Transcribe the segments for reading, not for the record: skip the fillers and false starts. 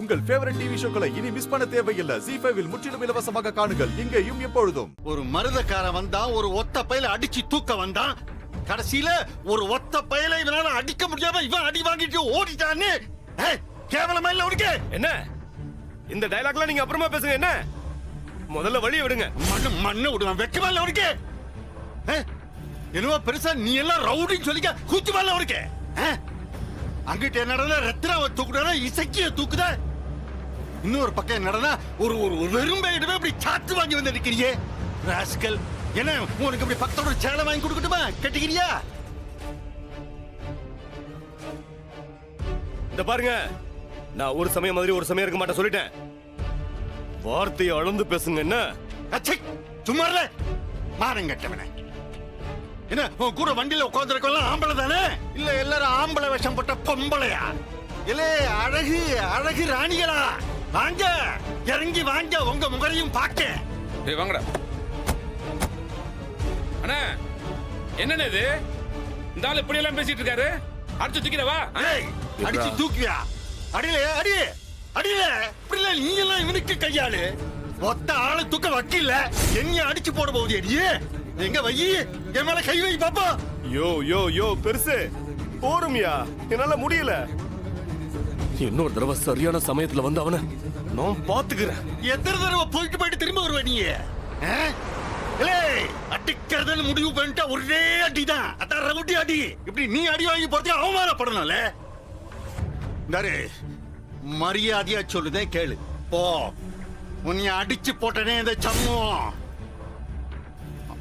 உங்கள் favourite TV ஷோக்களை இனி miss பண்ண தேவையில்லை. ZEE5 இல் முற்றிலும் இலவசமாக காணுங்கள், இங்கேயும் எப்பொழுதும். ஒரு மருதக்காரன் வந்தான், ஒரு ஒத்த பையில அடிச்சு தூக்க வந்தான். கடைசியில ஒரு ஒத்த பையில இவனால அடிக்க முடியாம இவன் அடி வாங்கிட்டு ஓடிட்டான்னு கேவலமா இல்ல உனக்கு? என்ன இந்த டயலாக்லாம் நீங்க அப்புறமா பேசுங்க. என்ன முதல்ல வழியை விடுங்க. மண்ணு விடுவான், வெக்கமா இல்ல உனக்கு? என்னவோ பெருசா நீ எல்லாம் ரவுடின்னு சொல்லிக்க கூச்சுமா இல்ல உனக்கு? அங்கிட்ட என்னடா ரத்னாவை தூக்குறா, இசக்கிய தூக்குத. இன்னொரு பக்கம் என்னடா ஒரு ஒரு வெறும்பையிடவே அப்படி சாத்து வாங்கி வந்து நிக்கிறியே ராஸ்கல். என்ன உனக்கு அப்படி பக்கத்தோட சேலை வாங்கி கொடுக்கட்டுமா? கட்டிக்கிறியா? இந்த பாருங்க, நான் ஒரு சமயம் மாதிரி ஒரு சமயம் இருக்க மாட்டேன் சொல்லிட்டேன். வார்த்தையை அளந்து பேசுங்க. என்ன சும்மா மானங்கட்டவனே. என்ன உன் கூட வண்டியில உட்காந்துருக்கலாம் ஆம்பளை தானே? இல்ல எல்லாரும் ஆம்பளை வேஷம் போட்ட பொம்பளையா? இல்ல அழகு அழகு ராணிகளா? வாங்க இறங்கி வாங்க, உங்க முகரையும் பாக்க. வாங்கடா அண்ணா. என்னன்னு இது? இந்த ஆள் இப்படி எல்லாம் பேசிட்டு இருக்காரு. அடிச்சு தூக்கிடவா? அடிச்சு தூக்கியா? அடியில அடி அடியில இப்படி இல்ல. நீ எல்லாம் இவனுக்கு கையாளு. ஒத்த ஆளு தூக்க வக்கில்ல, என்ன அடிச்சு போட போகுது? அடியே எங்க வை, என் மேல கை வை பாப்பா. யோ யோ யோ பெருசு போருமியா, என்னால முடியல. இன்னொரு தடவை சரியான சமயத்துல வந்து அவனை நான் பாத்துக்கிறேன். எத்தனை தடவை போயிட்டு போயிட்டு திரும்ப வருவ நீ? அடிக்கிறதுன்னு முடிவு பண்ணிட்டா ஒரே அடிதான். அதான் ரவுடி அடி. இப்படி நீ அடி வாங்கி போறதுக்கு அவமானப்படணும்ல. மரியாதையா சொல்லுதே கேளு. போ, உன்னை அடிச்சு போட்டனே இந்த சம்மம்,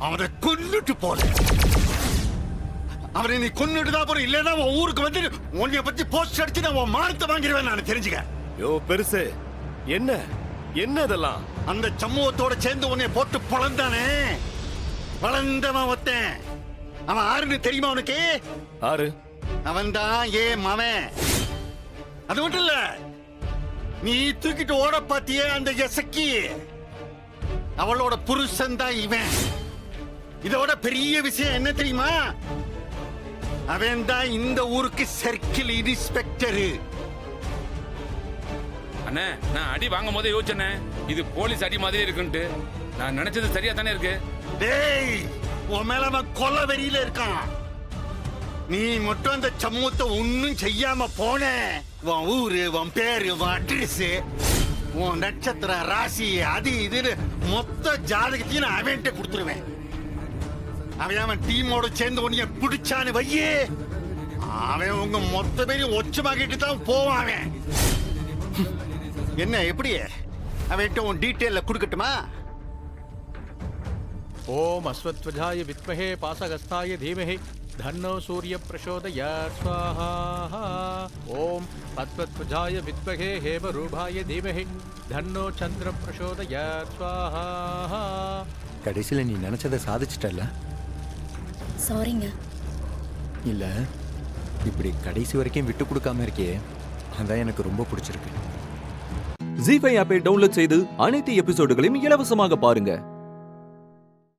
அவனை கொன்னுட்டு போல. அவனை நீ கொன்னுட்டுதான் போற. இல்லன்னா உன் ஊருக்கு வந்து உன்னைய பத்தி போஸ்ட் அடிச்சு நான் உன் மானத்தை வாங்கிடுவேன். நான் தெரிஞ்சுக்க. யோ பெருசு, என்ன என்ன இதெல்லாம்? அந்த சமூகத்தோட சேர்ந்து உன்னை போட்டு பொழந்தானே, வளர்ந்தவன் ஒத்தன். அவன் ஆறுன்னு தெரியுமா உனக்கு? ஆறு அவன் தான் ஏன் மவன். அது மட்டும் இல்ல, நீ தூக்கிட்டு ஓட பாத்தியே அந்த எசக்கி, அவளோட புருஷன் தான் இவன். இதோட பெரிய விஷயம் என்ன தெரியுமா? அவன் தான் இந்த ஊருக்கு சர்க்கிள் இன்ஸ்பெக்டர். அண்ணே, நான் அடி வாங்கும் போதே யோசிச்சேனே, இது போலீஸ் அடி மாதிரி இருக்குன்ட்டு. நான் நினைச்சது சரியா தானே இருக்கு. டேய், உன் மேல அவன் கொலை வெறியில இருக்கான். நீ மட்டும் அந்த சமூகத்தை ஒன்னும் செய்யாம போன, உன் ஊரு, உன் பேரு, உன் அட்ரஸ், உன் நட்சத்திர ராசி, அது இதுன்னு மொத்த ஜாதகத்தையும் நான் அவன்கிட்ட கொடுத்துருவேன். அவன் டீமோட சேர்ந்து உன்னைய பிடிச்சான்னு வையே, அவன் உங்க மொத்த பேரையும் ஒச்சமாக்கிட்டு தான் போவான். அவன் என்ன எப்படி அவன்கிட்ட உன் டீட்டெயில கொடுக்கட்டுமா? ஓம் அஸ்வத்வஜாய வித்மஹே பாசகஸ்தாய தீமஹி தன்னோ சூரிய பிரசோதயாத் ஸ்வாஹா. ஓம் அஸ்வத்வஜாய வித்மஹே ஹேமரூபாய தீமஹி தன்னோ சந்திர பிரசோதயாத் ஸ்வாஹா. கடைசியில் நீ நினைச்சதை சாதிச்சிட்டல்ல? சாரிங்க. இல்ல, இப்படி கடைசி வரைக்கும் விட்டு கொடுக்காம இருக்கே, அதான் எனக்கு ரொம்ப பிடிச்சிருக்கு. ZEE5 ஆப்பை டவுன்லோட் செய்து அனைத்து எபிசோடுகளையும் இலவசமாக பாருங்க.